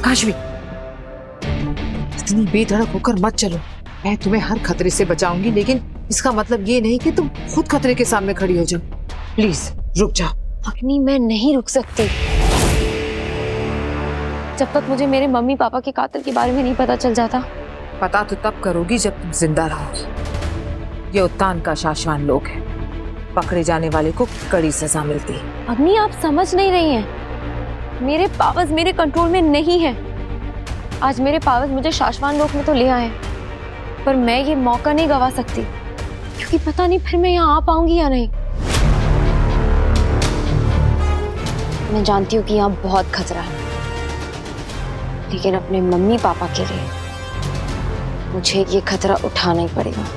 काशवी, इतनी बेधड़क होकर मत चलो। मैं तुम्हें हर खतरे से बचाऊंगी, लेकिन इसका मतलब ये नहीं कि तुम खुद खतरे के सामने खड़ी हो जाओ। प्लीज रुक जाओ। अग्नि, मैं नहीं रुक सकती जब तक मुझे मेरे मम्मी पापा के कातिल के बारे में नहीं पता चल जाता। पता तो तब करोगी जब तुम जिंदा रहोगी। ये उत्तान का शाश्वान लोक है, पकड़े जाने वाले को कड़ी सजा मिलती है। अग्नि, आप समझ नहीं रही हैं। मेरे पावर्स मेरे कंट्रोल में नहीं है। आज मेरे पावर्स मुझे शाश्वान लोक में तो ले आए, पर मैं ये मौका नहीं गवा सकती, क्योंकि पता नहीं फिर मैं यहाँ आ पाऊंगी या नहीं। मैं जानती हूँ कि यहाँ बहुत खतरा है, लेकिन अपने मम्मी पापा के लिए मुझे ये खतरा उठाना ही पड़ेगा।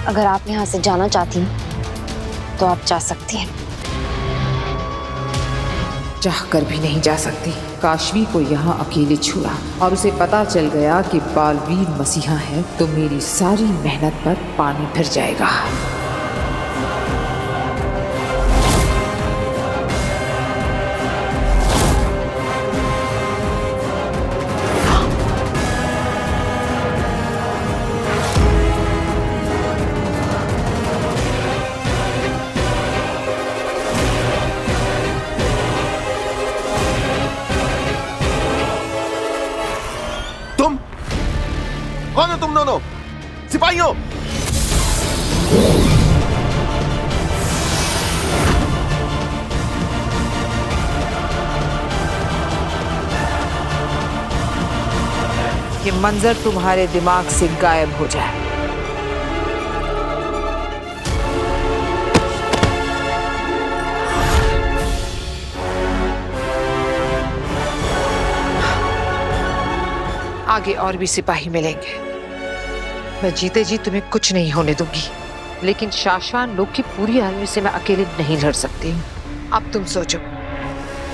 अगर आप यहाँ से जाना चाहती हैं तो आप जा सकती हैं। चाहकर भी नहीं जा सकती। काशवी को यहाँ अकेले छोड़ा और उसे पता चल गया कि बालवीर मसीहा है, तो मेरी सारी मेहनत पर पानी फिर जाएगा। कौन हो तुम दोनों? सिपाहियों! ये मंजर तुम्हारे दिमाग से गायब हो जाए। आगे और भी सिपाही मिलेंगे। मैं जीते जी तुम्हें कुछ नहीं होने दूंगी, लेकिन शाश्वान लोक की पूरी आर्मी से मैं अकेले नहीं लड़ सकती हूँ। अब तुम सोचो,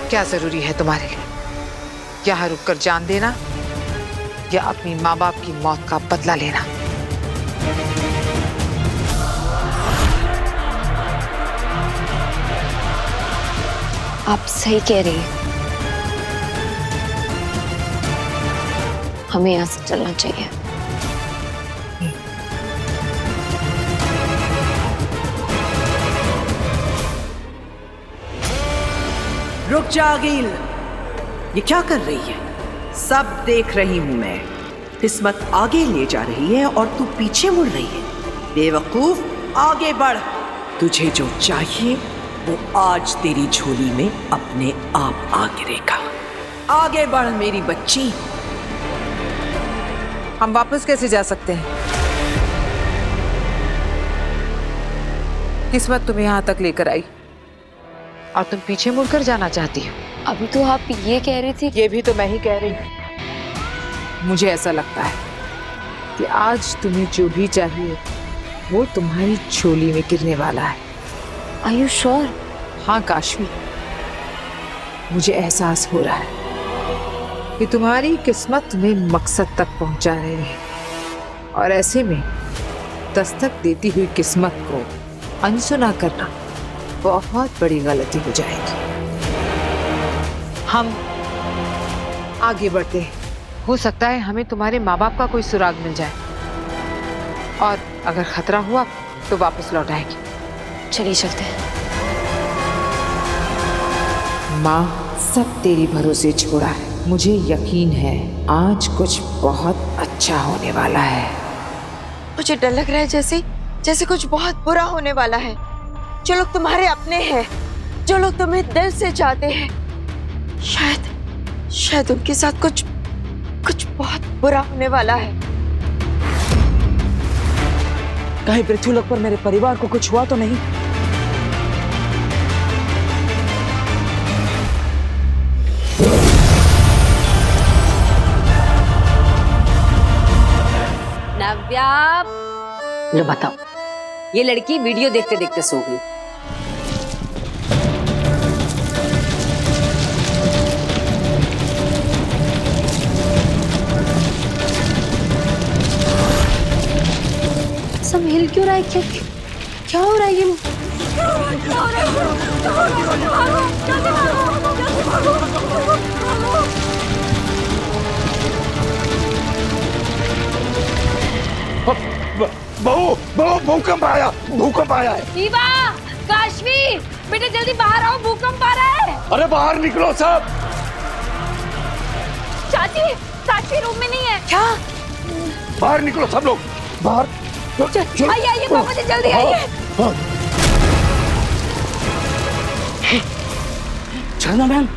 क्या जरूरी है तुम्हारे लिए? यहाँ रुककर जान देना या अपनी माँ बाप की मौत का बदला लेना? आप सही कह रही हैं। हमें यहाँ से चलना चाहिए। रुक जा अगील, ये क्या कर रही है? सब देख रही हूं मैं। किस्मत आगे ले जा रही है और तू पीछे मुड़ रही है। बेवकूफ, आगे बढ़। तुझे जो चाहिए वो आज तेरी झोली में अपने आप आ गिरेगा। आगे बढ़ मेरी बच्ची। हम वापस कैसे जा सकते हैं? किस्मत तुम्हें यहाँ तक लेकर आई और तुम पीछे मुड़कर जाना चाहती हो। अभी तो आप ये कह रही थी। ये भी तो मैं ही कह रही हूँ। मुझे ऐसा लगता है कि आज तुम्हें जो भी चाहिए वो तुम्हारी झोली में गिरने वाला है। Are you sure? हाँ काशवी, मुझे एहसास हो रहा है कि तुम्हारी किस्मत तुम्हें मकसद तक पहुंचा रही है, और ऐसे में दस्तक देती हुई किस्मत को अनसुना करना बहुत बड़ी गलती हो जाएगी। हम आगे बढ़ते हैं। हो सकता है हमें तुम्हारे माँ बाप का कोई सुराग मिल जाए, और अगर खतरा हुआ तो वापस लौट आएगी। चलिए चलते हैं। माँ, सब तेरी भरोसे छोड़ा है। मुझे यकीन है आज कुछ बहुत अच्छा होने वाला है। मुझे डर लग रहा है जैसे कुछ बहुत बुरा होने वाला है। जो लोग तुम्हारे अपने हैं, जो लोग तुम्हें दिल से चाहते हैं, शायद उनके साथ कुछ बहुत बुरा होने वाला है। कहीं पृथ्वीलोक पर मेरे परिवार को कुछ हुआ तो नहीं? नव्या, लो बताओ, ये लड़की वीडियो देखते देखते सो गई। सब हिल क्यों रहा है? क्या हो रहा है ये? भागो, जल्दी भागो, जल्दी भागो, जल्दी भागो। भूकंप आया है। ईवा, काशवी, बेटे जल्दी बाहर आओ, भूकंप आ रहा है। अरे बाहर निकलो सब। चाची, काशवी रूम में नहीं है। क्या? बाहर निकलो सब लोग, बाहर। आइए आइए पापा जी, जल्दी आइए। झरना बहन,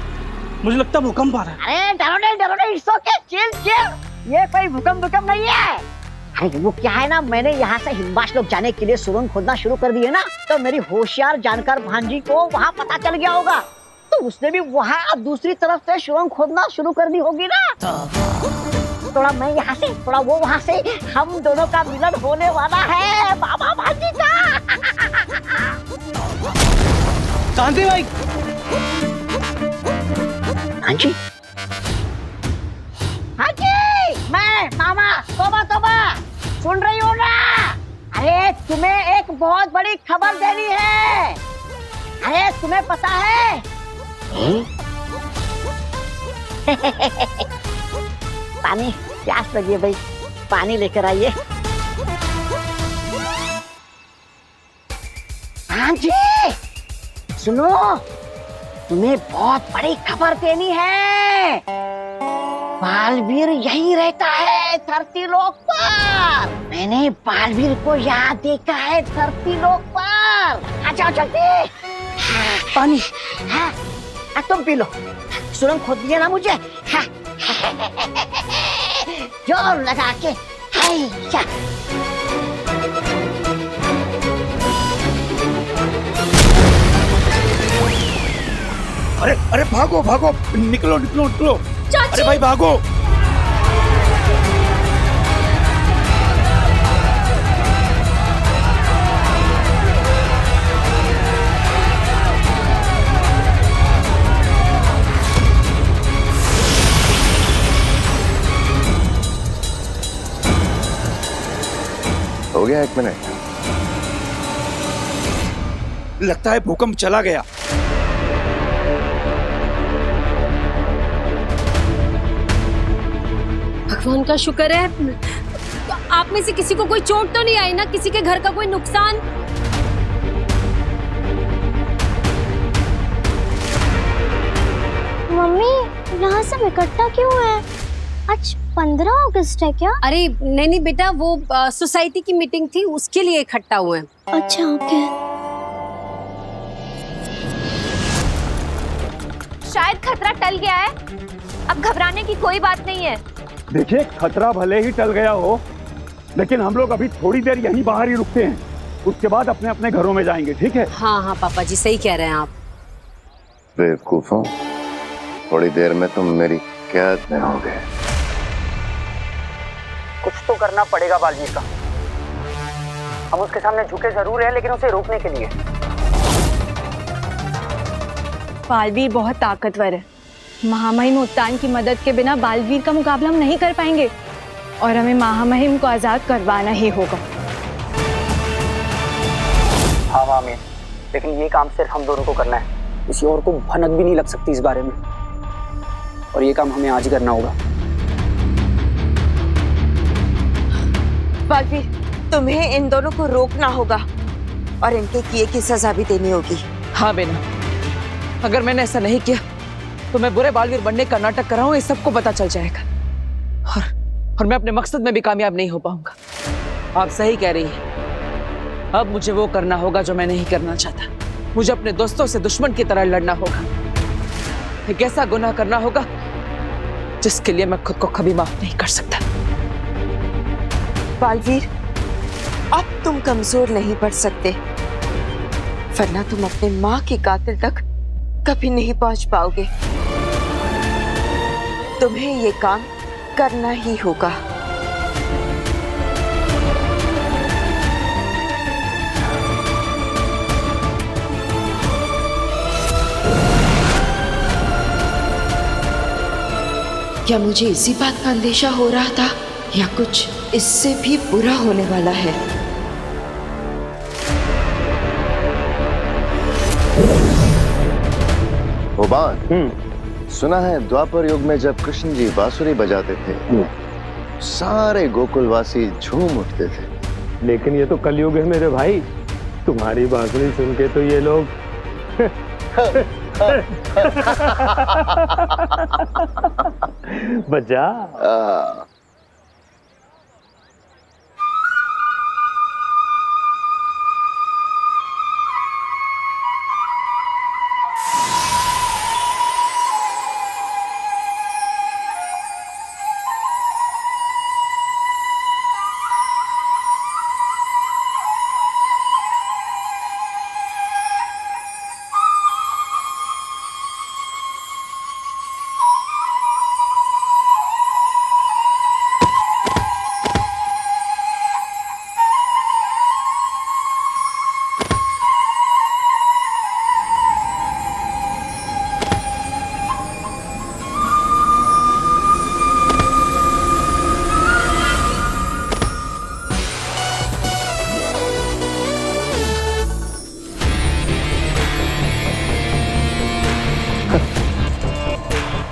मुझे लगता है भूकंप आ रहा है। अरे डरो नहीं, इट्स ओके, चिल। ये कोई भूकंप नहीं है। अरे वो क्या है ना, मैंने यहाँ से हिमाचल जाने के लिए सुरंग खोदना शुरू कर दी है ना, तो मेरी होशियार जानकार भांजी को वहाँ पता चल गया होगा, तो उसने भी वहाँ दूसरी तरफ से सुरंग खोदना शुरू कर दी होगी ना। थोड़ा मैं यहाँ से, थोड़ा वो वहाँ से, हम दोनों का मिलन होने वाला है बाबा भांजी का। शांति भाई। भांजी, मैं मामा, तोबा, सुन रही हो ना? अरे तुम्हें एक बहुत बड़ी खबर देनी है। अरे तुम्हें पता है? पानी, प्यास लगी है भाई, पानी लेकर आइए। हाँ जी, सुनो, तुम्हें बहुत बड़ी खबर देनी है। बालवीर यही रहता है धरती लोक पर। मैंने बालवीर को यहाँ देखा है धरती लोक पर। आ जाओ जल्दी। पानी। हाँ, तुम पी लो। सुरंग खोद दिया ना मुझे। हाँ। जोर लगा के। हाय। अरे भागो, निकलो। अरे भाई भागो। हो गया 1 मिनट। लगता है भूकंप चला गया। भगवान का शुक्र है, आप में से किसी को कोई चोट तो नहीं आई ना, किसी के घर का कोई नुकसान? मम्मी, यहाँ सब इकट्ठा क्यों है? आज 15 अगस्त है क्या? अरे नहीं बेटा, वो सोसाइटी की मीटिंग थी, उसके लिए इकट्ठा हुए हैं। अच्छा, ओके। शायद खतरा टल गया है, अब घबराने की कोई बात नहीं है। देखिए, खतरा भले ही टल गया हो, लेकिन हम लोग अभी थोड़ी देर यहीं बाहर ही रुकते हैं, उसके बाद अपने अपने घरों में जाएंगे, ठीक है? हाँ पापा जी, सही कह रहे हैं आप। बेवकूफों, थोड़ी देर में तुम मेरी कैद में होगे। कुछ तो करना पड़ेगा बालवीर का। हम उसके सामने झुके जरूर हैं, लेकिन उसे रोकने के लिए। बालवीर बहुत ताकतवर है। महामहिम उत्तान की मदद के बिना बालवीर का मुकाबला हम नहीं कर पाएंगे, और हमें महामहिम को आजाद करवाना ही होगा। हाँ मामी, लेकिन ये काम सिर्फ हम दोनों को करना है, किसी और को भनक भी नहीं लग सकती इस बारे में, और ये काम हमें आज ही करना होगा। बालवीर, तुम्हें इन दोनों को रोकना होगा और इनके किए की सजा भी देनी होगी। हाँ बेना, अगर मैंने ऐसा नहीं किया तो मैं बुरे बालवीर बनने का नाटक कर रहा हूँ, ये सबको पता चल जाएगा, और मैं अपने मकसद में भी कामयाब नहीं हो पाऊंगा। आप सही कह रही हैं, अब मुझे वो करना होगा जो मैं नहीं करना चाहता। मुझे अपने दोस्तों से दुश्मन की तरह लड़ना होगा, एक ऐसा गुनाह करना होगा जिसके लिए मैं खुद को कभी माफ नहीं कर सकता। बालवीर, अब तुम कमजोर नहीं पड़ सकते, वरना तुम अपने माँ के कातिल तक कभी नहीं पहुंच पाओगे। तुम्हें ये काम करना ही होगा। क्या मुझे इसी बात का अंदेशा हो रहा था, या कुछ इससे भी बुरा होने वाला है? ओबान, सुना है द्वापर युग में जब कृष्ण जी बांसुरी बजाते थे, सारे गोकुलवासी झूम उठते थे। लेकिन ये तो कलयुग है मेरे भाई। तुम्हारी बांसुरी सुन के तो ये लोग बचा।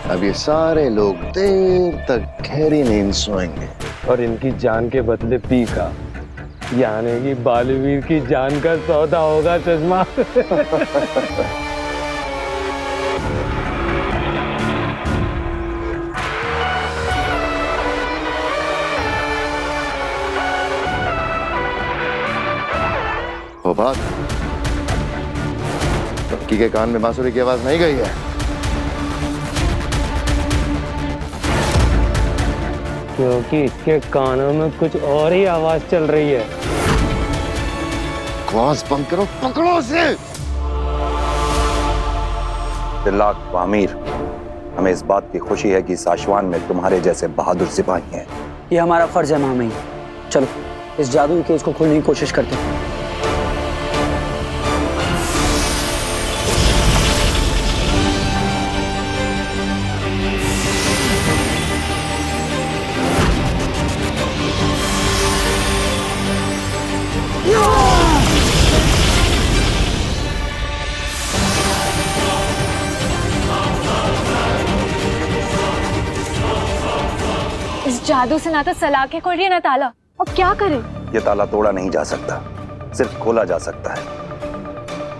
अब ये सारे लोग देर तक गहरी नींद सोएंगे और इनकी जान के बदले पी का, यानी कि बालवीर की जान का सौदा होगा चश्मा। हो बात, टक्की के कान में बांसुरी की आवाज नहीं गई है। क्योंकि इसके कानों में कुछ और ही आवाज चल रही है। आवाज बंद करो, पकड़ो उसे। दिल्लाक आमिर, हमें इस बात की खुशी है कि साशवान में तुम्हारे जैसे बहादुर सिपाही हैं। ये हमारा फर्ज है महामहिम। चलो इस जादुई केस को खोलने की कोशिश करते हैं। इस जादू से ना तो सलाखें खोल रही है ना ताला। अब क्या करें? ये ताला तोड़ा नहीं जा सकता, सिर्फ खोला जा सकता है,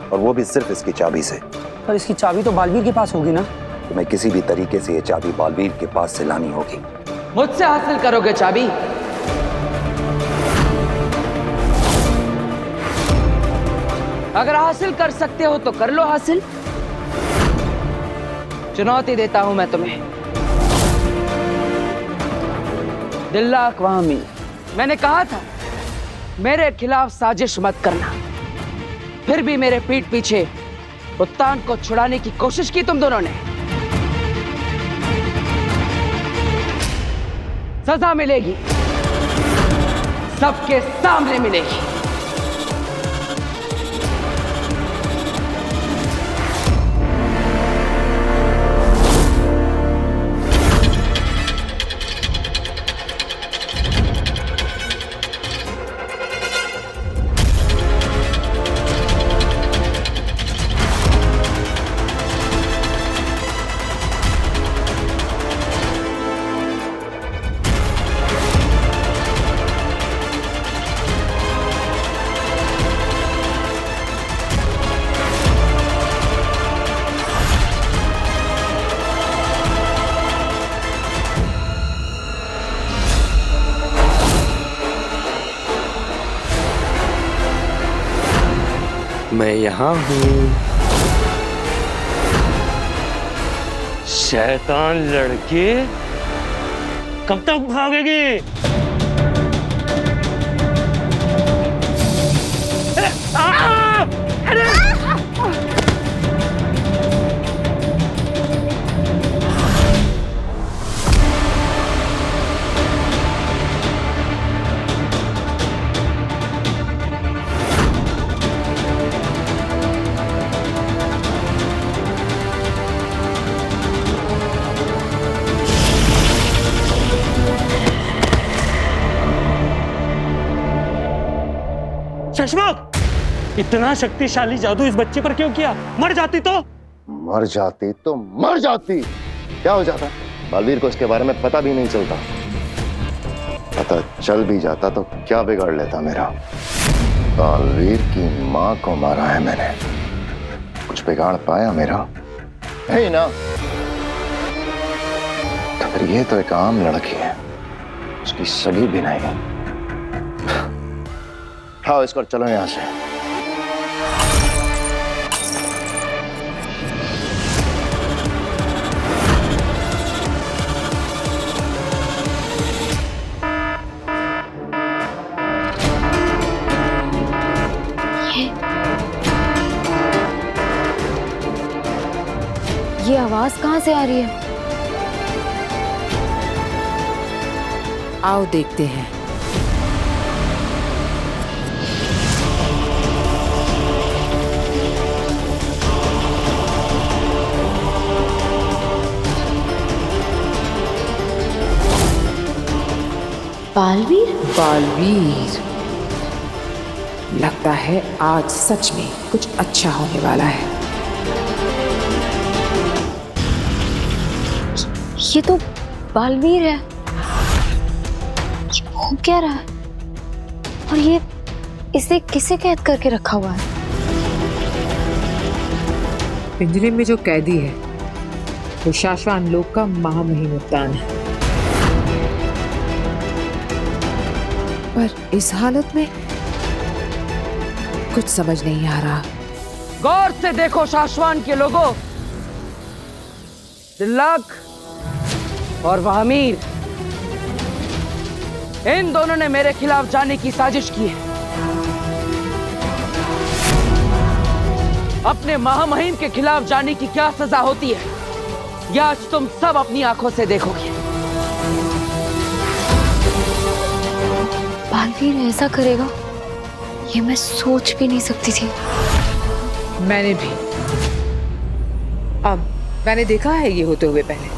और वो भी सिर्फ इसकी चाबी से। पर इसकी चाबी तो बालवीर के पास होगी ना? तुम्हें किसी भी तरीके से ये चाबी बालवीर के पास से लानी होगी। मुझसे हासिल करोगे चाबी? अगर हासिल कर सकते हो तो कर लो हासिल। चुनौती देता हूं मैं तुम्हें। दिल्लाक वामी, मैंने कहा था मेरे खिलाफ साजिश मत करना, फिर भी मेरे पीठ पीछे उत्तान को छुड़ाने की कोशिश की तुम दोनों ने। सजा मिलेगी, सबके सामने मिलेगी। मैं यहाँ हूँ। शैतान लड़के, कब तक भागेगी? चश्मक, इतना शक्तिशाली जादू इस बच्चे पर क्यों किया? मर जाती तो मर जाती, क्या हो जाता? बालवीर को इसके बारे में पता भी नहीं चलता। पता चल भी जाता तो क्या बिगाड़ लेता मेरा। बालवीर की माँ को मारा है मैंने, कुछ बिगाड़ पाया मेरा? नहीं ना। तो फिर ये तो एक आम लड़की है, उसकी सगी भी नहीं। उठाओ इसको, चलो यहां से। ये आवाज कहाँ से आ रही है? आओ देखते हैं। बालवीर? बालवीर, लगता है आज सच में कुछ अच्छा होने वाला है। ये तो बालवीर है। ये हो क्या रहा है? और ये इसे किसे कैद करके रखा हुआ है? पिंजरे में जो कैदी है वो शाश्वान लोक का महामहिम मुत्तान है, पर इस हालत में कुछ समझ नहीं आ रहा। गौर से देखो शाश्वान के लोगों, तिलक और वहामीर, इन दोनों ने मेरे खिलाफ जाने की साजिश की है। अपने महामहिम के खिलाफ जाने की क्या सजा होती है, यह आज तुम सब अपनी आंखों से देखोगे। बालवीर ऐसा करेगा, ये मैं सोच भी नहीं सकती थी। मैंने भी, अब मैंने देखा है ये होते हुए पहले।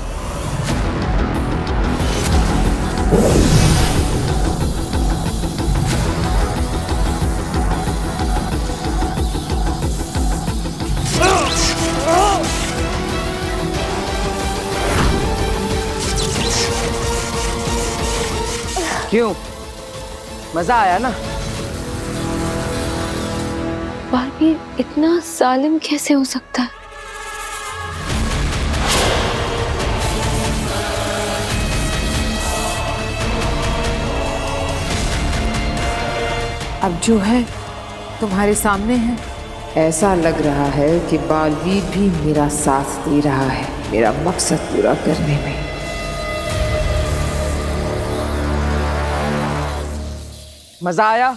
क्यों, मजा आया ना? बालवीर इतना जालिम कैसे हो सकता है? अब जो है तुम्हारे सामने है। ऐसा लग रहा है कि बालवीर भी मेरा साथ दे रहा है मेरा मकसद पूरा करने में। मजा आया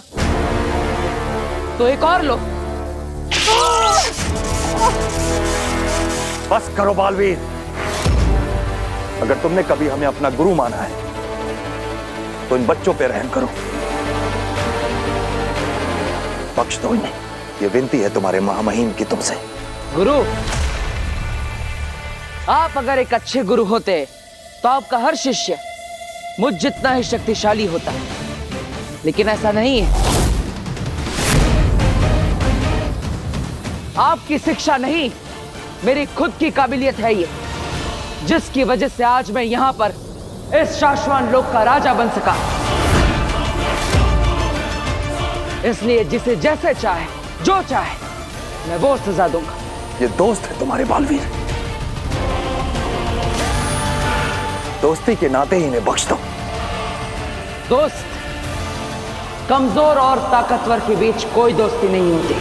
तो एक और लो। बस करो बालवीर, अगर तुमने कभी हमें अपना गुरु माना है तो इन बच्चों पे रहम करो, बख्श दो इन्हें। ये विनती है तुम्हारे महामहिम की तुमसे। गुरु, आप अगर एक अच्छे गुरु होते तो आपका हर शिष्य मुझ जितना ही शक्तिशाली होता, लेकिन ऐसा नहीं है। आपकी शिक्षा नहीं, मेरी खुद की काबिलियत है ये, जिसकी वजह से आज मैं यहां पर इस शाश्वान लोक का राजा बन सका। इसलिए जिसे जैसे चाहे, जो चाहे, मैं वो सजा दूंगा। ये दोस्त है तुम्हारे बालवीर, दोस्ती के नाते ही इन्हें बख्श दो। दोस्त, कमजोर और ताकतवर के बीच कोई दोस्ती नहीं होती।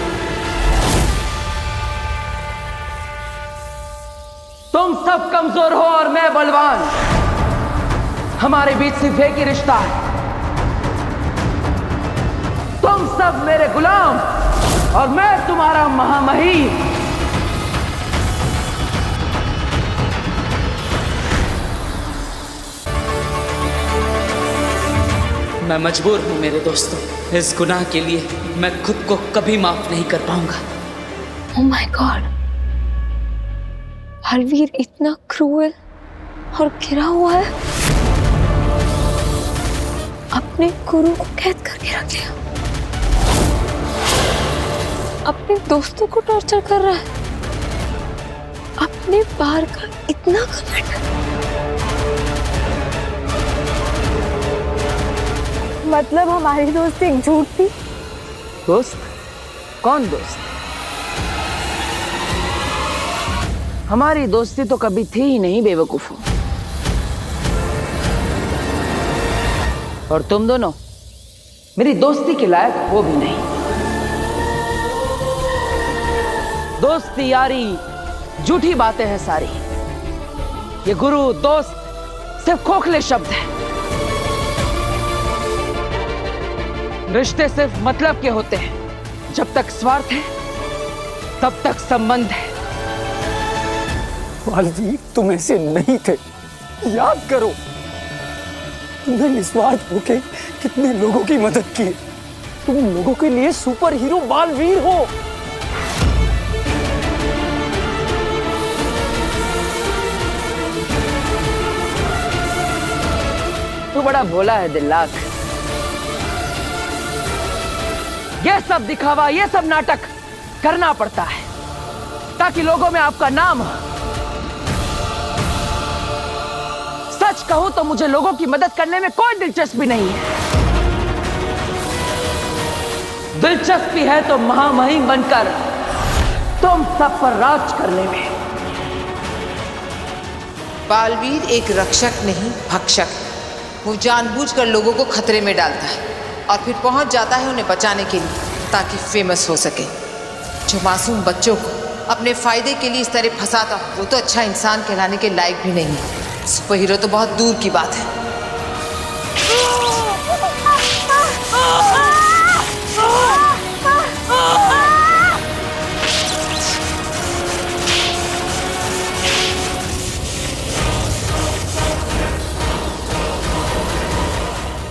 तुम सब कमजोर हो और मैं बलवान, हमारे बीच सिर्फ एक ही रिश्ता है। तुम सब मेरे गुलाम और मैं तुम्हारा महामहिम। मैं मजबूर हूं मेरे दोस्तों, इस गुनाह के लिए मैं खुद को कभी माफ नहीं कर पाऊंगा। ओह माय गॉड, बालवीर इतना क्रूएल और गिरा हुआ है, अपने गुरु को कैद करके रख लिया, अपने दोस्तों को टॉर्चर कर रहा है, अपने बार का इतना घमंड। मतलब हमारी दोस्ती एक झूठ थी? दोस्त? कौन दोस्त? हमारी दोस्ती तो कभी थी ही नहीं बेवकूफों। और तुम दोनों मेरी दोस्ती के लायक हो भी नहीं। दोस्ती यारी झूठी बातें हैं सारी। ये गुरु दोस्त सिर्फ खोखले शब्द हैं। रिश्ते सिर्फ मतलब के होते हैं। जब तक स्वार्थ है तब तक संबंध है। बालवीर, तुम ऐसे नहीं थे। याद करो, तुमने निस्वार्थ होके कितने लोगों की मदद की। तुम लोगों के लिए सुपर हीरो बालवीर हो। तू बड़ा भोला है दिल्लाक। ये सब दिखावा, ये सब नाटक करना पड़ता है ताकि लोगों में आपका नाम हो। सच कहूं तो मुझे लोगों की मदद करने में कोई दिलचस्पी नहीं है। दिलचस्पी है तो महामहिम बनकर तुम सब पर राज करने में। बालवीर एक रक्षक नहीं, भक्षक है। वो जानबूझकर लोगों को खतरे में डालता है और फिर पहुंच जाता है उन्हें बचाने के लिए ताकि फेमस हो सके। जो मासूम बच्चों को अपने फायदे के लिए इस तरह फंसाता हो, वो तो अच्छा इंसान कहलाने के लायक भी नहीं है। सुपर हीरो तो बहुत दूर की बात है।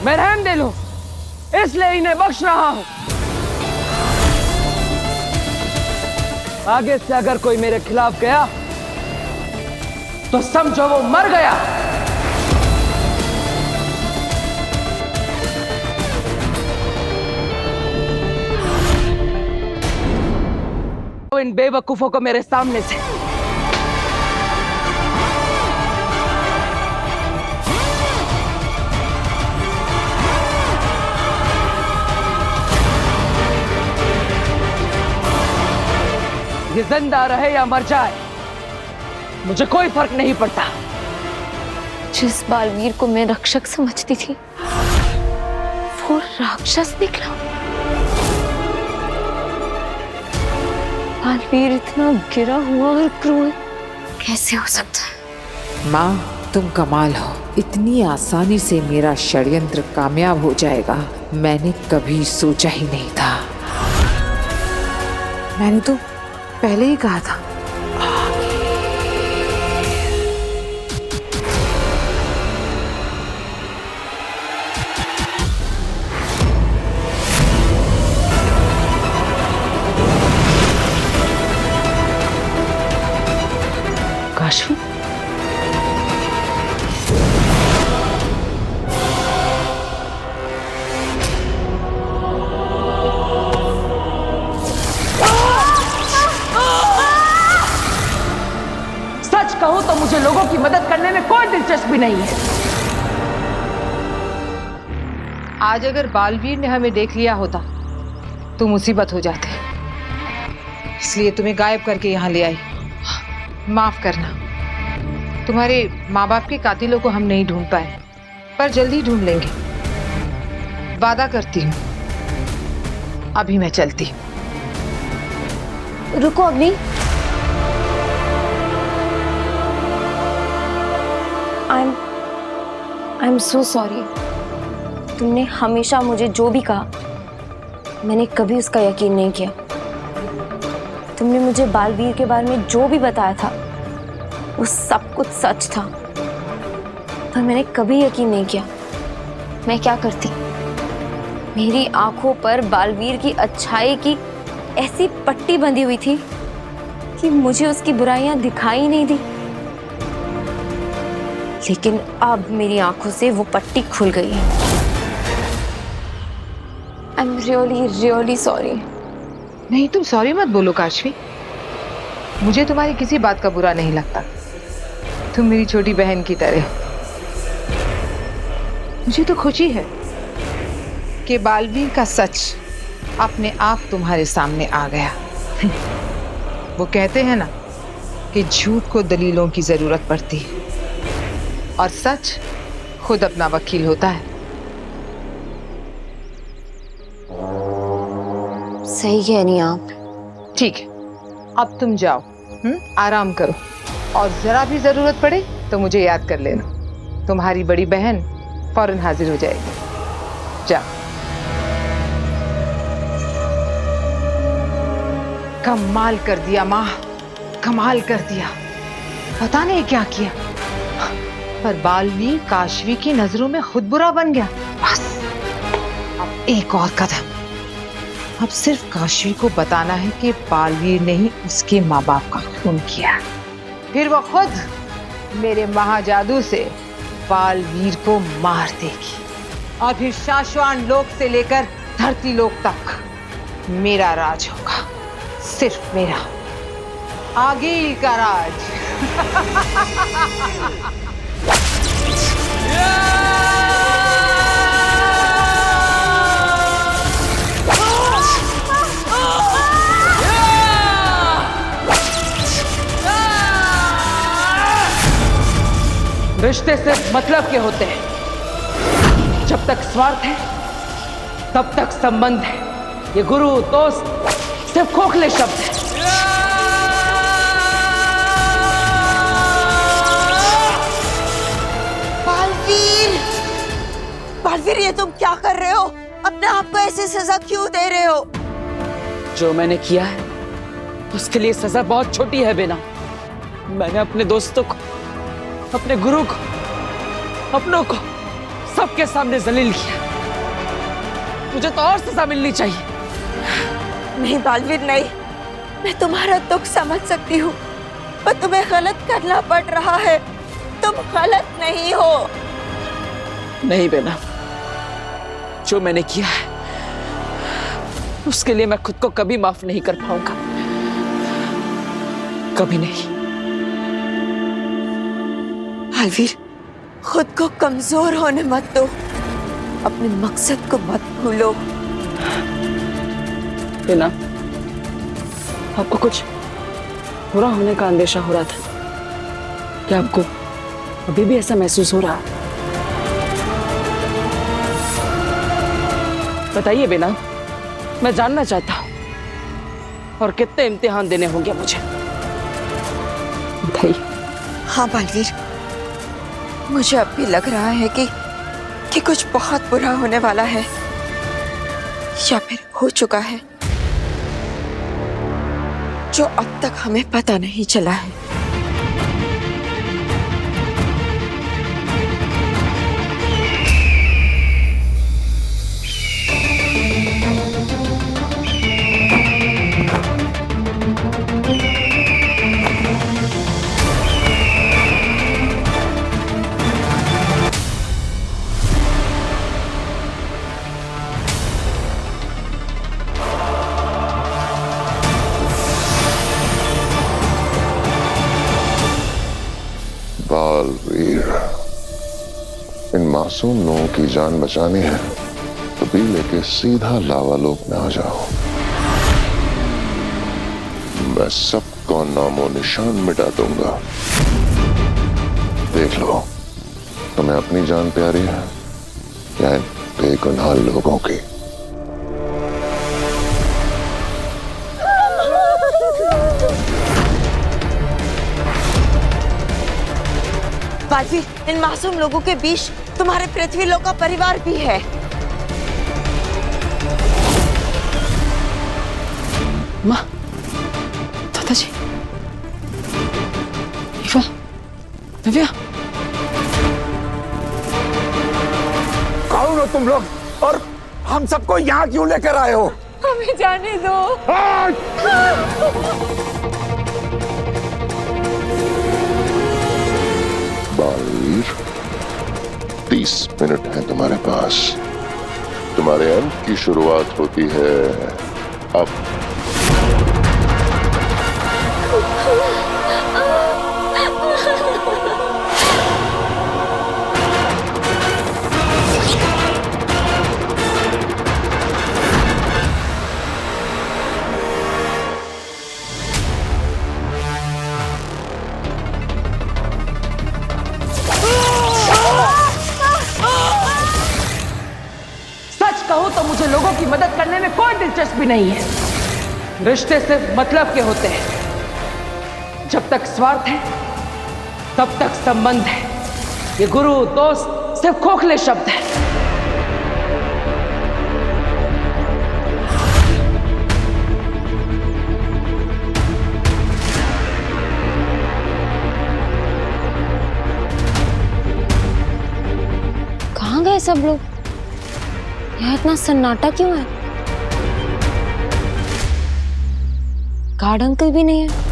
मैं रहम दे लूं, इसलिए इन्हें बख्श रहा हूं। आगे से अगर कोई मेरे खिलाफ गया तो समझो वो मर गया। इन बेवकूफों को मेरे सामने से। ये जिंदा रहे या मर जाए मुझे कोई फर्क नहीं पड़ता। जिस बालवीर को मैं रक्षक समझती थी वो राक्षस निकला। बालवीर इतना गिरा हुआ और क्रूर कैसे हो सकता है? माँ, तुम कमाल हो। इतनी आसानी से मेरा षड्यंत्र कामयाब हो जाएगा मैंने कभी सोचा ही नहीं था। मैंने तो पहले ही कहा था। काशवी, सच कहूं तो मुझे लोगों की मदद करने में कोई दिलचस्पी नहीं है। आज अगर बालवीर ने हमें देख लिया होता तो मुसीबत हो जाती, इसलिए तुम्हें गायब करके यहाँ ले आई। माफ करना, तुम्हारे माँ बाप के कातिलों को हम नहीं ढूंढ पाए, पर जल्दी ढूंढ लेंगे। वादा करती हूँ। अभी मैं चलती हूँ। रुको अग्नि। I am so sorry. तुमने हमेशा मुझे जो भी कहा मैंने कभी उसका यकीन नहीं किया। तुमने मुझे बालवीर के बारे में जो भी बताया था वो सब कुछ सच था, पर मैंने कभी यकीन नहीं किया। मैं क्या करती? मेरी आंखों पर बालवीर की अच्छाई की ऐसी पट्टी बंधी हुई थी कि मुझे उसकी बुराइयां दिखाई नहीं दी। लेकिन अब मेरी आंखों से वो पट्टी खुल गई है। I am really really sorry. नहीं, तुम सॉरी मत बोलो काशवी। मुझे तुम्हारी किसी बात का बुरा नहीं लगता। तुम मेरी छोटी बहन की तरह। मुझे तो खुशी है कि बालवीर का सच अपने आप तुम्हारे सामने आ गया। वो कहते हैं ना कि झूठ को दलीलों की जरूरत पड़ती है और सच खुद अपना वकील होता है। सही कह रही हैं आप। ठीक है, अब तुम जाओ, आराम करो और जरा भी जरूरत पड़े तो मुझे याद कर लेना। तुम्हारी बड़ी बहन फौरन हाजिर हो जाएगी। जाओ। कमाल कर दिया माँ, कमाल कर दिया। पता नहीं क्या किया, पर बालवीर काशवी की नजरों में खुद बुरा बन गया। बस अब एक और कदम। अब सिर्फ काशवी को बताना है कि बालवीर ने ही उसके माँ बाप का खून किया। फिर वो खुद मेरे महाजादू से बालवीर को मार देगी और फिर शाश्वान लोक से लेकर धरती लोक तक मेरा राज होगा, सिर्फ मेरा, आगील का राज। रिश्ते सिर्फ मतलब के होते हैं। जब तक स्वार्थ है तब तक संबंध है। ये गुरु दोस्त सिर्फ खोखले शब्द हैं। बालवीर, बालवीर, ये तुम क्या कर रहे हो? अपने आप को ऐसी सजा क्यों दे रहे हो? जो मैंने किया है उसके लिए सजा बहुत छोटी है बेना। मैंने अपने दोस्तों को, अपने गुरु को, अपनों को सबके सामने जलील किया। मुझे तो और सजा मिलनी चाहिए। नहीं बालवीर, नहीं। मैं तुम्हारा दुख समझ सकती हूँ, पर तुम्हें गलत करना पड़ रहा है। तुम गलत नहीं हो। नहीं बेना, जो मैंने किया है उसके लिए मैं खुद को कभी माफ नहीं कर पाऊंगा, कभी नहीं। बालवीर, खुद को कमजोर होने मत दो, अपने मकसद को मत भूलो। बेना, आपको कुछ बुरा होने का अंदेशा हो रहा था क्या? आपको अभी भी ऐसा महसूस हो रहा है? बताइए बेना, मैं जानना चाहता हूं। और कितने इम्तिहान देने होंगे मुझे, बताइए। हाँ बालवीर, मुझे अब भी लग रहा है कि कुछ बहुत बुरा होने वाला है या फिर हो चुका है, जो अब तक हमें पता नहीं चला है। बालवीर, इन मासूम लोगों की जान बचानी है तो भी लेके सीधा लावा लोक में आ जाओ। मैं सबको नामो निशान मिटा दूंगा। देख लो, तुम्हें अपनी जान प्यारी है या इन बेगुनाह लोगों की। बालवीर, इन मासूम लोगों के बीच तुम्हारे पृथ्वी लोक का परिवार भी है। माँ, दादाजी, ईवा, नव्या, कौन हो तुम लोग और हम सबको यहाँ क्यों लेकर आए हो? हमें जाने दो। बालवीर, 30 मिनट है तुम्हारे पास। तुम्हारे अंत की शुरुआत होती है अब। मुझे लोगों की मदद करने में कोई दिलचस्पी नहीं है। रिश्ते सिर्फ मतलब के होते हैं। जब तक स्वार्थ है तब तक संबंध है। ये गुरु दोस्त सिर्फ खोखले शब्द हैं। कहाँ गए सब लोग? यहाँ इतना सन्नाटा क्यों है? गार्ड अंकल भी नहीं है।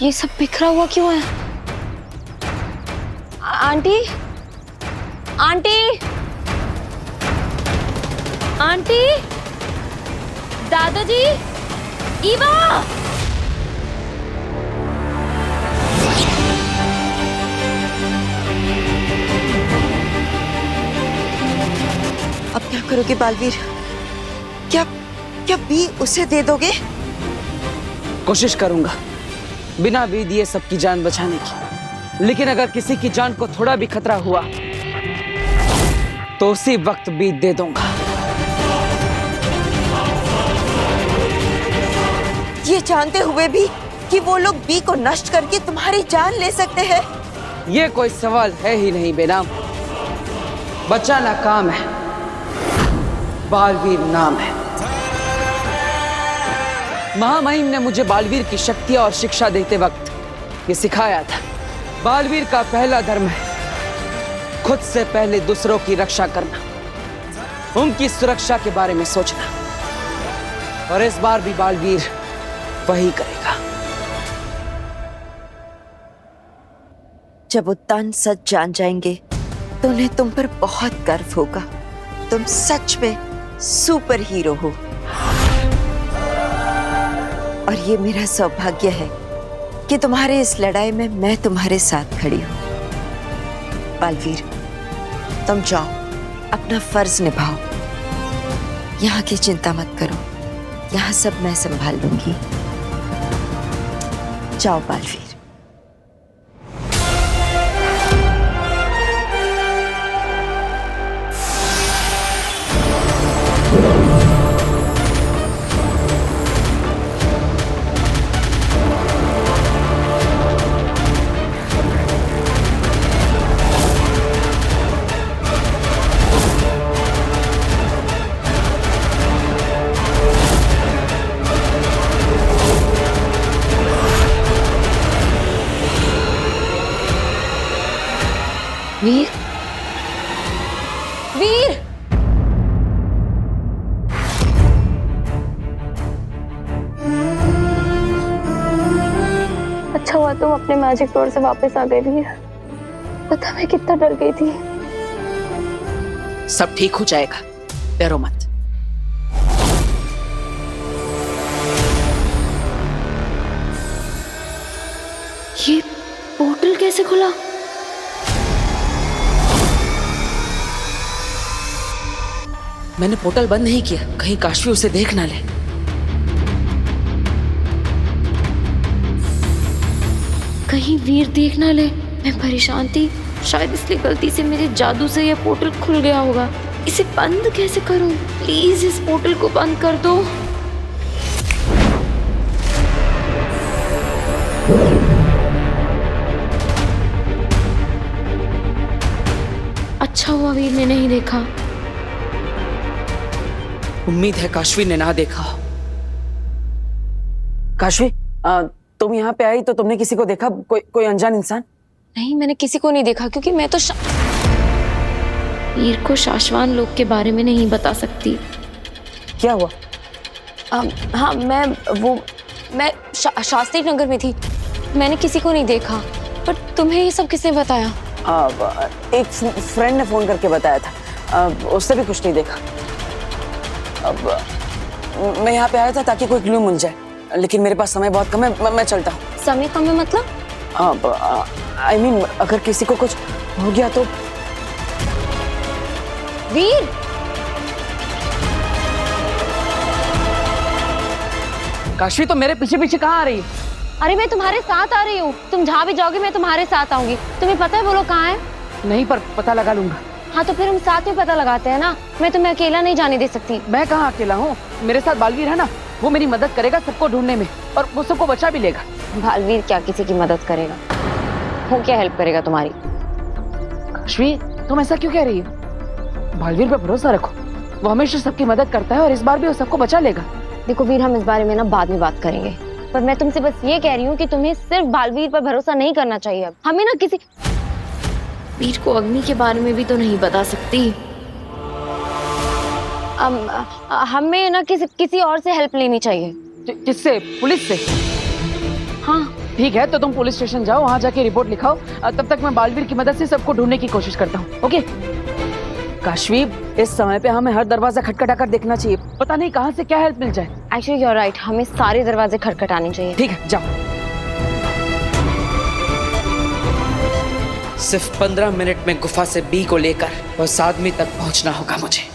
ये सब बिखरा हुआ क्यों है? आंटी, आंटी, आंटी, दादाजी, ईवा। अब क्या करोगे बालवीर? क्या क्या बी उसे दे दोगे? कोशिश करूंगा बिना भी दिए सबकी जान बचाने की, लेकिन अगर किसी की जान को थोड़ा भी खतरा हुआ तो उसी वक्त भी दे दूंगा। ये जानते हुए भी कि वो लोग बी को नष्ट करके तुम्हारी जान ले सकते हैं? ये कोई सवाल है ही नहीं बेनाम। बचाना काम है, बालवीर नाम है। महामहिम ने मुझे बालवीर की शक्ति और शिक्षा देते वक्त ये सिखाया था। बालवीर का पहला धर्म है खुद से पहले दूसरों की रक्षा करना, उनकी सुरक्षा के बारे में सोचना। और इस बार भी बालवीर वही करेगा। जब उत्तान सच जान जाएंगे तो उन्हें तुम पर बहुत गर्व होगा। तुम सच में सुपर हीरो हो और ये मेरा सौभाग्य है कि तुम्हारे इस लड़ाई में मैं तुम्हारे साथ खड़ी हूं। बालवीर, तुम जाओ, अपना फर्ज निभाओ। यहाँ की चिंता मत करो, यहाँ सब मैं संभाल लूंगी। जाओ बालवीर। वीर, वीर, अच्छा हुआ तुम अपने मैजिक डोर से वापस आ गए वीर। पता मैं कितना डर गई थी। सब ठीक हो जाएगा, डरो मत। ये पोर्टल कैसे खुला? मैंने पोर्टल बंद नहीं किया, कहीं काशवी उसे देख ना ले। कहीं वीर देख ना ले। मैं परेशान थी, शायद इसलिए गलती से मेरे जादू से यह पोर्टल खुल गया होगा। इसे बंद कैसे करूं? प्लीज इस पोर्टल को बंद कर दो। अच्छा हुआ वीर ने नहीं देखा। उम्मीद है काशवी ने ना देखा हो। काशवी, तुम यहाँ पे आई तो तुमने किसी को देखा? कोई अनजान इंसान? नहीं, मैंने किसी को नहीं देखा क्योंकि मैं तो वीर को शाश्वान लोक के बारे में नहीं बता सकती। क्या हुआ? हाँ, मैं शास्त्री नगर में थी। मैंने किसी को नहीं देखा। पर तुम्हें ये सब किसने बताया? एक फ्रेंड ने फोन करके बताया था। उससे भी कुछ नहीं देखा। अब मैं यहाँ पे आया था ताकि कोई क्लू मिल जाए, लेकिन मेरे पास समय बहुत कम है। मैं चलता हूँ। समय कम है मतलब? हाँ, आई मीन अगर किसी को कुछ हो गया तो। वीर, काशवी तो मेरे पीछे पीछे कहाँ आ रही है? अरे मैं तुम्हारे साथ आ रही हूँ। तुम जहाँ भी जाओगे मैं तुम्हारे साथ आऊंगी। तुम्हें पता है वो लोग कहाँ है? नहीं, पर पता लगा लूंगा। हाँ तो फिर हम साथ में पता लगाते हैं ना। मैं तुम्हें अकेला नहीं जाने दे सकती। मैं कहाँ अकेला हूँ, मेरे साथ बालवीर है ना, वो मेरी मदद करेगा सबको ढूंढने में, और वो सबको बचा भी लेगा। बालवीर क्या किसी की मदद करेगा? वो क्या हेल्प करेगा तुम्हारी? काशवी, तुम ऐसा क्यों कह रही हो? बालवीर पे भरोसा रखो, वो हमेशा सबकी मदद करता है और इस बार भी वो सबको बचा लेगा। देखो वीर, हम इस बारे में ना बाद में बात करेंगे, पर मैं तुमसे बस ये कह रही हूँ कि तुम्हें सिर्फ बालवीर पर भरोसा नहीं करना चाहिए। अब हमें ना किसी वीर को अग्नि के बारे में भी तो नहीं बता सकती। हमें ना किसी और से हेल्प लेनी चाहिए। किससे? पुलिस से? हाँ ठीक है, तो तुम पुलिस स्टेशन जाओ, वहाँ जाके रिपोर्ट लिखाओ। तब तक मैं बालवीर की मदद से सबको ढूंढने की कोशिश करता हूँ। ओके काशवी, इस समय पे हमें हर दरवाजा खटखटा कर देखना चाहिए, पता नहीं कहाँ से क्या हेल्प मिल जाए। एक्चुअली यू आर राइट, हमें सारे दरवाजे खटखटाने चाहिए। ठीक है, जाओ। सिर्फ 15 मिनट में गुफा से बी को लेकर उस आदमी तक पहुंचना होगा मुझे।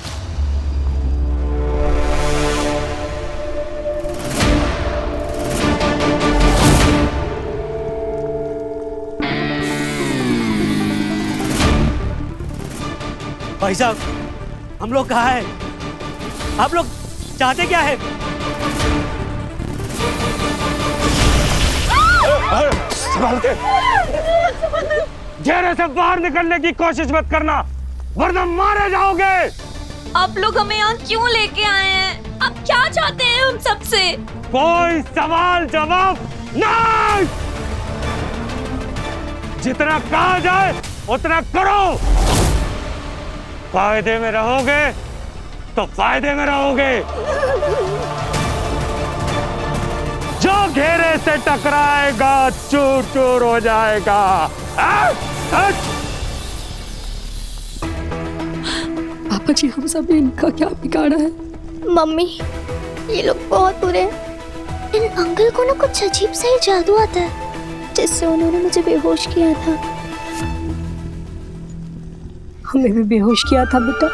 भाई साहब, हम लोग कहाँ हैं? आप लोग चाहते क्या है? संभाल के। घेरे से बाहर निकलने की कोशिश मत करना, वरना मारे जाओगे। आप लोग हमें यहाँ क्यों लेके आए हैं? आप क्या चाहते हैं हम सबसे? कोई सवाल जवाब नहीं। जितना कहा जाए उतना करो। फायदे में रहोगे तो फायदे में रहोगे। जो घेरे से टकराएगा चूर चूर हो जाएगा। पापा जी, हम सब ने इनका क्या बिगाड़ा है? मम्मी, ये लोग बहुत बुरे हैं। इन अंकल को ना कुछ अजीब सा ही जादू आता है, जिससे उन्होंने मुझे बेहोश किया था। हमें भी बेहोश किया था बेटा।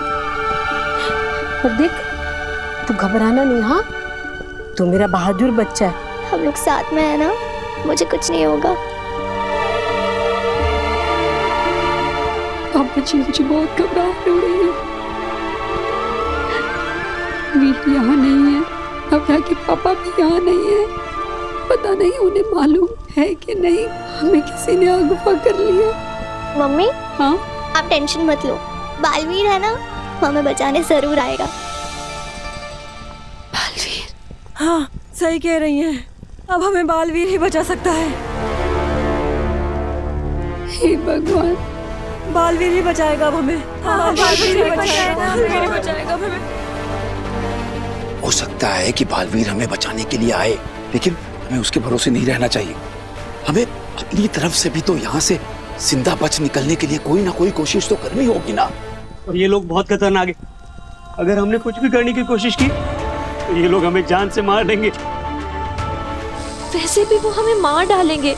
पर देख, तू घबराना नहीं। हाँ, तू मेरा बहादुर बच्चा है। हम लोग साथ में है ना, मुझे कुछ नहीं होगा। पापा जी, मुझे बहुत घबराहट हो रही है। वीर यहाँ नहीं है, अब यहाँ के पापा भी यहाँ नहीं है। पता नहीं उन्हें मालूम है कि नहीं, हमें किसी ने अगवा कर लिया। मम्मी, हाँ, आप टेंशन मत लो, बालवीर है ना, हमें बचाने जरूर आएगा। बालवीर? हाँ, सही कह रही हैं। अब हमें बालवीर ही बचा सकता है। हे भगवान, बालवीर ही बचाएगा अब हमें। हाँ, बालवीर ही बचाएगा अब हमें। हो सकता है कि बालवीर हमें बचाने के लिए आए, लेकिन हमें उसके भरोसे नहीं रहना चाहिए। हमें अपनी तरफ से भी तो यहाँ से जिंदा बच निकलने के लिए कोई ना कोई कोशिश तो करनी होगी ना। और ये लोग बहुत खतरनाक है। अगर हमने कुछ भी करने की कोशिश की तो ये लोग हमें जान से मार देंगे। वैसे भी वो हमें मार डालेंगे।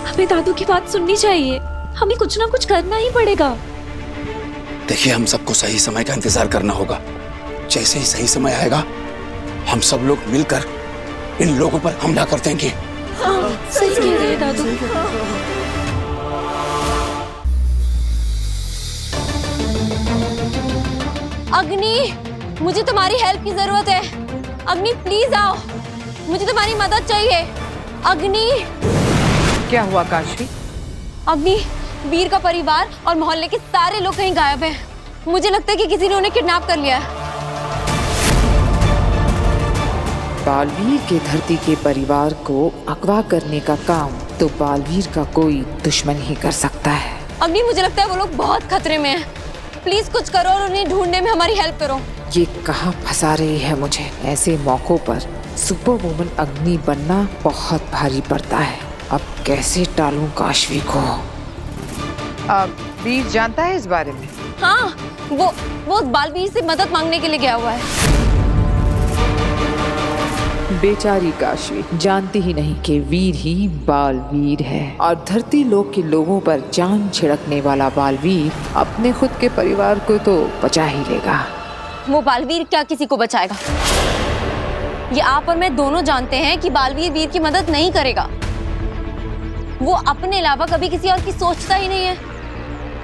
हमें दादू की बात सुननी चाहिए। हमें कुछ ना कुछ करना ही पड़ेगा। देखिए, हम सबको सही समय का इंतजार करना होगा। जैसे ही सही समय आएगा, हम सब लोग मिलकर इन लोगों पर हमला कर देंगे। हाँ, सही कह रहे हैं दादू। अग्नि, मुझे तुम्हारी हेल्प की जरूरत है। अग्नि, प्लीज आओ, मुझे तुम्हारी मदद चाहिए। अग्नि। क्या हुआ काशवी? अग्नि, वीर का परिवार और मोहल्ले के सारे लोग कहीं गायब हैं। मुझे लगता है कि किसी ने उन्हें किडनैप कर लिया है। बालवीर के धरती के परिवार को अगवा करने का काम तो बालवीर का कोई दुश्मन ही कर सकता है। अग्नि, मुझे लगता है वो लोग बहुत खतरे में हैं। प्लीज कुछ करो और उन्हें ढूंढने में हमारी हेल्प करो। ये कहाँ फंसा रही है मुझे। ऐसे मौकों पर सुपर वुमन अग्नि बनना बहुत भारी पड़ता है। अब कैसे टालूं काशवी को? वीर जानता है इस बारे में? हाँ, वो बालवीर से मदद मांगने के लिए गया हुआ है। बेचारी काशवी जानती ही नहीं कि वीर ही बालवीर है और धरती लोक के लोगों पर जान छिड़कने वाला बालवीर अपने खुद के परिवार को तो बचा ही लेगा। वो बालवीर क्या किसी को बचाएगा? ये आप और मैं दोनों जानते हैं कि बालवीर वीर की मदद नहीं करेगा। वो अपने अलावा कभी किसी और की सोचता ही नहीं है।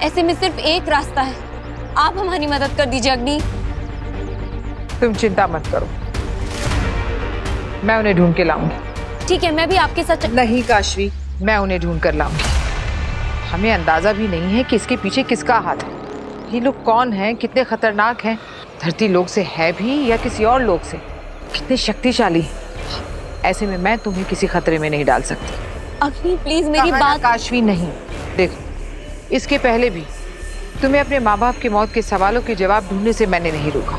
ऐसे में सिर्फ एक रास्ता है, आप हमारी मदद कर दीजिए अग्नि। तुम चिंता मत करो, मैं उन्हें ढूंढ के लाऊंगी। ठीक है, मैं भी आपके साथ नहीं काशवी, मैं उन्हें ढूंढ कर लाऊंगी। हमें अंदाजा भी नहीं है कि इसके पीछे किसका हाथ है। ये लोग कौन हैं, कितने खतरनाक हैं, धरती लोक से है भी या किसी और लोक से, कितने शक्तिशाली हैं। ऐसे में मैं तुम्हें किसी खतरे में नहीं डाल सकती। अग्नि प्लीज मेरी बात। काशवी नहीं, देखो इसके पहले भी तुम्हें अपने माँ बाप की मौत के सवालों के जवाब ढूंढने से मैंने नहीं रोका,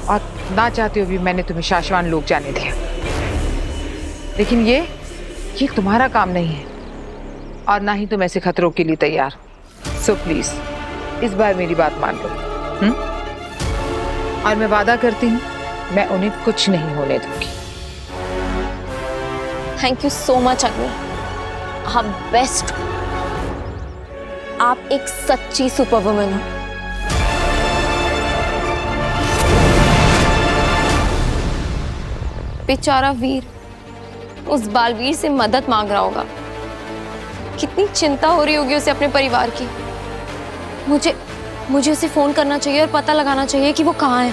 और ना चाहते हुए भी मैंने तुम्हें शाश्वान लोक जाने दिया। लेकिन ये तुम्हारा काम नहीं है और ना ही तुम ऐसे खतरों के लिए तैयार। सो प्लीज इस बार मेरी बात मान लो। और मैं वादा करती हूँ मैं उन्हें कुछ नहीं होने दूंगी। थैंक यू सो मच अग्नि, आप बेस्ट। आप एक सच्ची सुपरवुमन हो। बेचारा वीर उस बालवीर से मदद मांग रहा होगा। कितनी चिंता हो रही होगी उसे अपने परिवार की। मुझे उसे फोन करना चाहिए और पता लगाना चाहिए कि वो कहाँ है।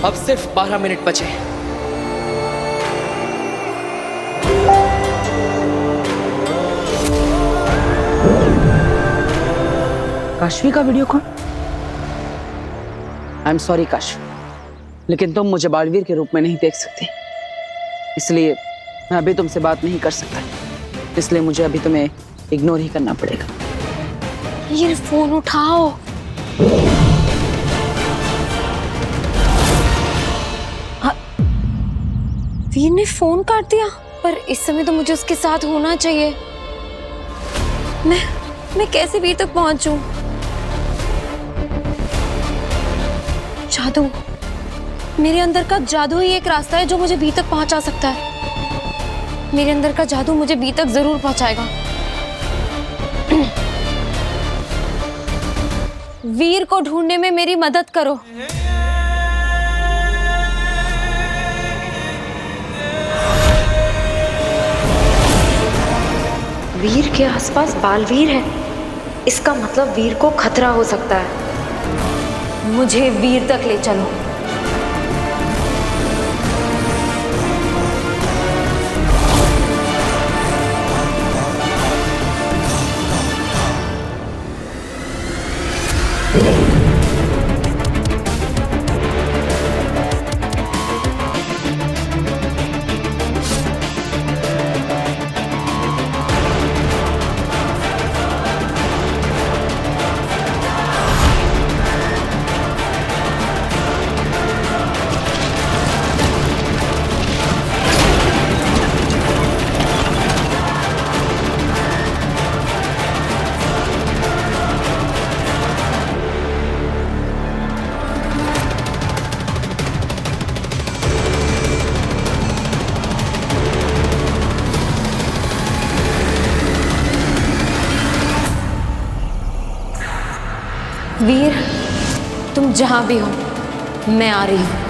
अब सिर्फ 12 मिनट बचे। काशवी का video call? I am sorry Kashvi, लेकिन तुम मुझे बालवीर के रूप में नहीं देख सकती, इसलिए मैं अभी तुमसे बात नहीं कर सकता। इसलिए मुझे अभी तुम्हें इग्नोर ही करना पड़ेगा। ये फोन उठाओ। वीर ने फोन काट दिया, पर इस समय तो मुझे उसके साथ होना चाहिए। मैं कैसे वीर तक पहुंचूं? जादू, मेरे अंदर का जादू ही एक रास्ता है जो मुझे वीर तक पहुंचा सकता है। मेरे अंदर का जादू मुझे वीर तक जरूर पहुंचाएगा। वीर को ढूंढने में मेरी मदद करो। वीर के आसपास बालवीर है, इसका मतलब वीर को खतरा हो सकता है। मुझे वीर तक ले चलो। वीर, तुम जहां भी हो, मैं आ रही हूं।